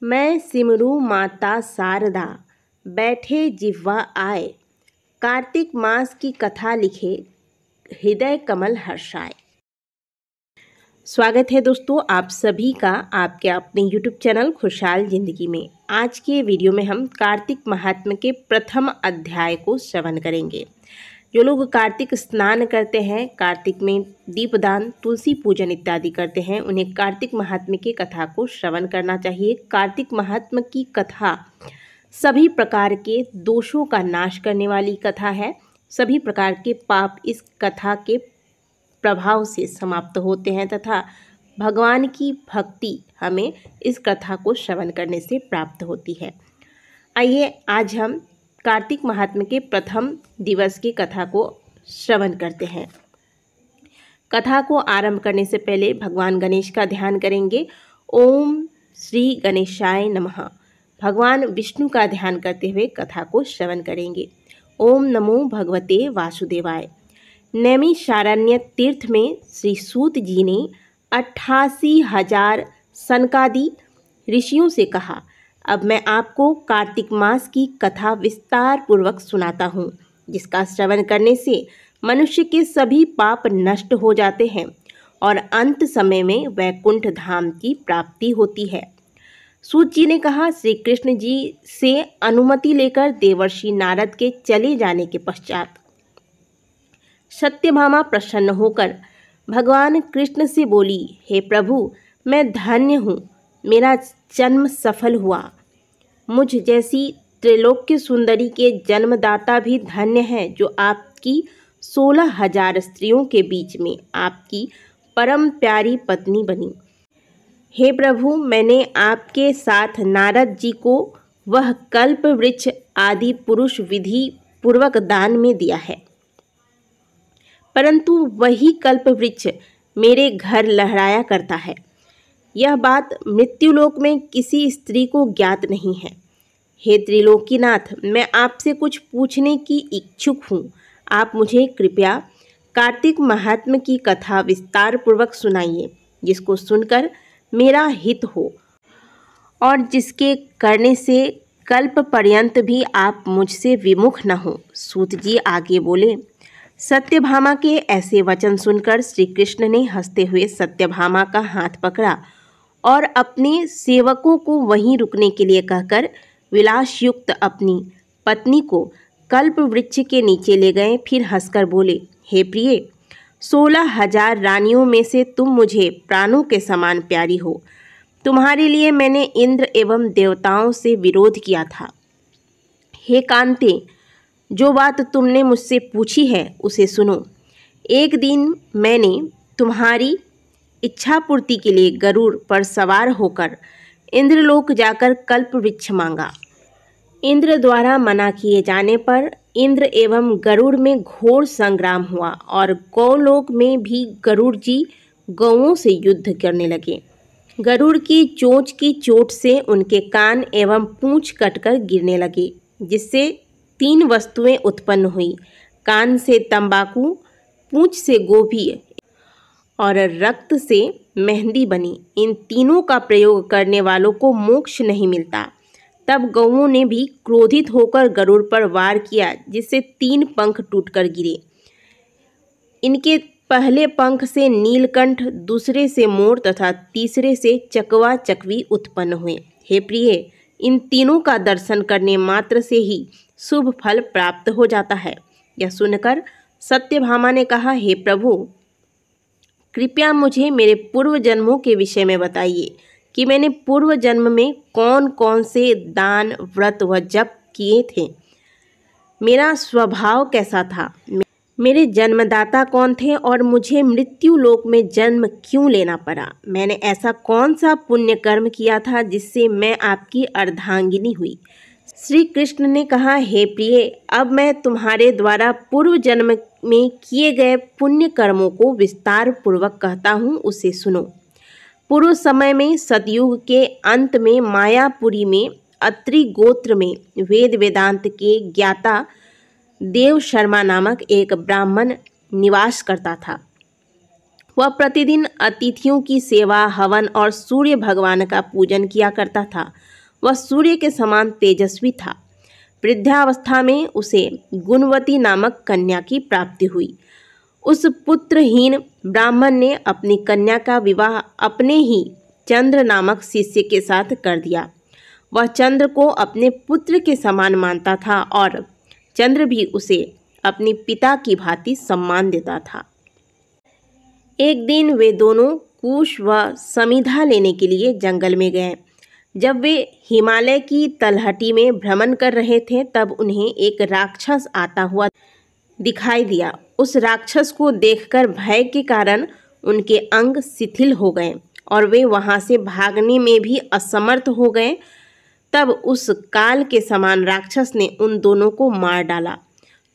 मैं सिमरू माता शारदा, बैठे जिह्वा आए। कार्तिक मास की कथा लिखे हृदय कमल हर्षाए। स्वागत है दोस्तों आप सभी का आपके अपने YouTube चैनल खुशहाल जिंदगी में। आज के वीडियो में हम कार्तिक महात्म्य के प्रथम अध्याय को श्रवण करेंगे। जो लोग कार्तिक स्नान करते हैं, कार्तिक में दीपदान, तुलसी पूजन इत्यादि करते हैं, उन्हें कार्तिक महात्म्य की कथा को श्रवण करना चाहिए। कार्तिक महात्म्य की कथा सभी प्रकार के दोषों का नाश करने वाली कथा है। सभी प्रकार के पाप इस कथा के प्रभाव से समाप्त होते हैं तथा भगवान की भक्ति हमें इस कथा को श्रवण करने से प्राप्त होती है। आइए आज हम कार्तिक महात्म्य के प्रथम दिवस की कथा को श्रवण करते हैं। कथा को आरंभ करने से पहले भगवान गणेश का ध्यान करेंगे। ओम श्री गणेशाय नमः। भगवान विष्णु का ध्यान करते हुए कथा को श्रवण करेंगे। ओम नमो भगवते वासुदेवाय। नैमिषारण्य तीर्थ में श्री सूत जी ने 88,000 सनकादि ऋषियों से कहा, अब मैं आपको कार्तिक मास की कथा विस्तार पूर्वक सुनाता हूँ, जिसका श्रवण करने से मनुष्य के सभी पाप नष्ट हो जाते हैं और अंत समय में वैकुंठ धाम की प्राप्ति होती है। सूत जी ने कहा, श्री कृष्ण जी से अनुमति लेकर देवर्षि नारद के चले जाने के पश्चात सत्यभामा प्रसन्न होकर भगवान कृष्ण से बोली, हे प्रभु, मैं धन्य हूँ, मेरा जन्म सफल हुआ। मुझ जैसी त्रिलोक्य सुंदरी के जन्मदाता भी धन्य हैं, जो आपकी 16,000 स्त्रियों के बीच में आपकी परम प्यारी पत्नी बनी। हे प्रभु, मैंने आपके साथ नारद जी को वह कल्प वृक्ष आदि पुरुष विधि पूर्वक दान में दिया है, परंतु वही कल्प वृक्ष मेरे घर लहराया करता है। यह बात मृत्युलोक में किसी स्त्री को ज्ञात नहीं है। हे त्रिलोकीनाथ, मैं आपसे कुछ पूछने की इच्छुक हूँ। आप मुझे कृपया कार्तिक महात्म्य की कथा विस्तार पूर्वक सुनाइए, जिसको सुनकर मेरा हित हो और जिसके करने से कल्प पर्यंत भी आप मुझसे विमुख न हो। सूत जी आगे बोले। सत्यभामा के ऐसे वचन सुनकर श्री कृष्ण ने हंसते हुए सत्यभामा का हाथ पकड़ा और अपने सेवकों को वहीं रुकने के लिए कहकर विलास युक्त अपनी पत्नी को कल्प वृक्ष के नीचे ले गए। फिर हंसकर बोले, हे प्रिय, 16,000 रानियों में से तुम मुझे प्राणों के समान प्यारी हो। तुम्हारे लिए मैंने इंद्र एवं देवताओं से विरोध किया था। हे कांते, जो बात तुमने मुझसे पूछी है उसे सुनो। एक दिन मैंने तुम्हारी इच्छा पूर्ति के लिए गरुड़ पर सवार होकर इंद्रलोक जाकर कल्प वृक्ष मांगा। इंद्र द्वारा मना किए जाने पर इंद्र एवं गरुड़ में घोर संग्राम हुआ और गौलोक में भी गरुड़ जी गौओं से युद्ध करने लगे। गरुड़ की चोंच की चोट से उनके कान एवं पूंछ कटकर गिरने लगे, जिससे 3 वस्तुएं उत्पन्न हुई। कान से तंबाकू, पूंछ से गोभी और रक्त से मेहंदी बनी। इन तीनों का प्रयोग करने वालों को मोक्ष नहीं मिलता। तब गौओं ने भी क्रोधित होकर गरुड़ पर वार किया, जिससे 3 पंख टूटकर गिरे। इनके पहले पंख से नीलकंठ, दूसरे से मोर तथा तीसरे से चकवा चकवी उत्पन्न हुए। हे प्रिय, इन तीनों का दर्शन करने मात्र से ही शुभ फल प्राप्त हो जाता है। यह सुनकर सत्यभामा ने कहा, हे प्रभु, कृपया मुझे मेरे पूर्व जन्मों के विषय में बताइए कि मैंने पूर्व जन्म में कौन कौन से दान, व्रत व जप किए थे। मेरा स्वभाव कैसा था, मेरे जन्मदाता कौन थे और मुझे मृत्यु लोक में जन्म क्यों लेना पड़ा। मैंने ऐसा कौन सा पुण्य कर्म किया था जिससे मैं आपकी अर्धांगिनी हुई। श्री कृष्ण ने कहा, हे प्रिय, अब मैं तुम्हारे द्वारा पूर्व जन्म में किए गए पुण्य कर्मों को विस्तार पूर्वक कहता हूँ, उसे सुनो। पूर्व समय में सतयुग के अंत में मायापुरी में अत्रि गोत्र में वेद वेदांत के ज्ञाता देव शर्मा नामक एक ब्राह्मण निवास करता था। वह प्रतिदिन अतिथियों की सेवा, हवन और सूर्य भगवान का पूजन किया करता था। वह सूर्य के समान तेजस्वी था। वृद्धावस्था में उसे गुणवती नामक कन्या की प्राप्ति हुई। उस पुत्रहीन ब्राह्मण ने अपनी कन्या का विवाह अपने ही चंद्र नामक शिष्य के साथ कर दिया। वह चंद्र को अपने पुत्र के समान मानता था और चंद्र भी उसे अपने पिता की भांति सम्मान देता था। एक दिन वे दोनों कुश व समिधा लेने के लिए जंगल में गए। जब वे हिमालय की तलहटी में भ्रमण कर रहे थे तब उन्हें एक राक्षस आता हुआ दिखाई दिया। उस राक्षस को देखकर भय के कारण उनके अंग शिथिल हो गए और वे वहां से भागने में भी असमर्थ हो गए। तब उस काल के समान राक्षस ने उन दोनों को मार डाला।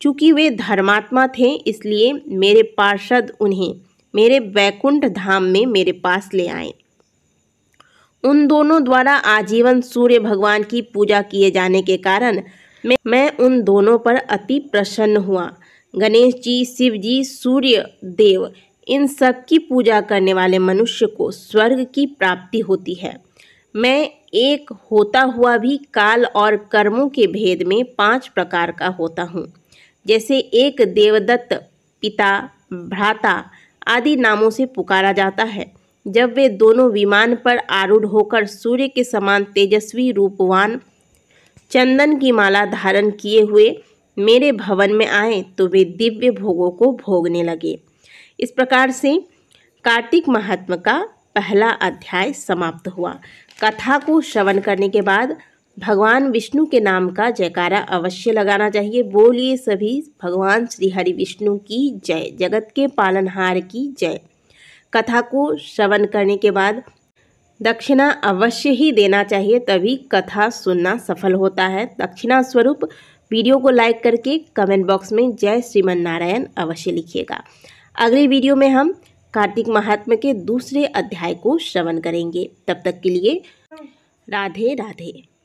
चूंकि वे धर्मात्मा थे इसलिए मेरे पार्षद उन्हें मेरे वैकुंठ धाम में मेरे पास ले आए। उन दोनों द्वारा आजीवन सूर्य भगवान की पूजा किए जाने के कारण मैं उन दोनों पर अति प्रसन्न हुआ। गणेश जी, शिव जी, सूर्य देव, इन सब की पूजा करने वाले मनुष्य को स्वर्ग की प्राप्ति होती है। मैं एक होता हुआ भी काल और कर्मों के भेद में 5 प्रकार का होता हूँ। जैसे एक देवदत्त, पिता, भ्राता आदि नामों से पुकारा जाता है। जब वे दोनों विमान पर आरूढ़ होकर सूर्य के समान तेजस्वी रूपवान चंदन की माला धारण किए हुए मेरे भवन में आए तो वे दिव्य भोगों को भोगने लगे। इस प्रकार से कार्तिक महात्म्य का पहला अध्याय समाप्त हुआ। कथा को श्रवण करने के बाद भगवान विष्णु के नाम का जयकारा अवश्य लगाना चाहिए। बोलिए सभी भगवान श्री हरि विष्णु की जय, जगत के पालनहार की जय। कथा को श्रवण करने के बाद दक्षिणा अवश्य ही देना चाहिए, तभी कथा सुनना सफल होता है। दक्षिणा स्वरूप वीडियो को लाइक करके कमेंट बॉक्स में जय श्रीमन नारायण अवश्य लिखिएगा। अगली वीडियो में हम कार्तिक महात्म्य के दूसरे अध्याय को श्रवण करेंगे। तब तक के लिए राधे राधे।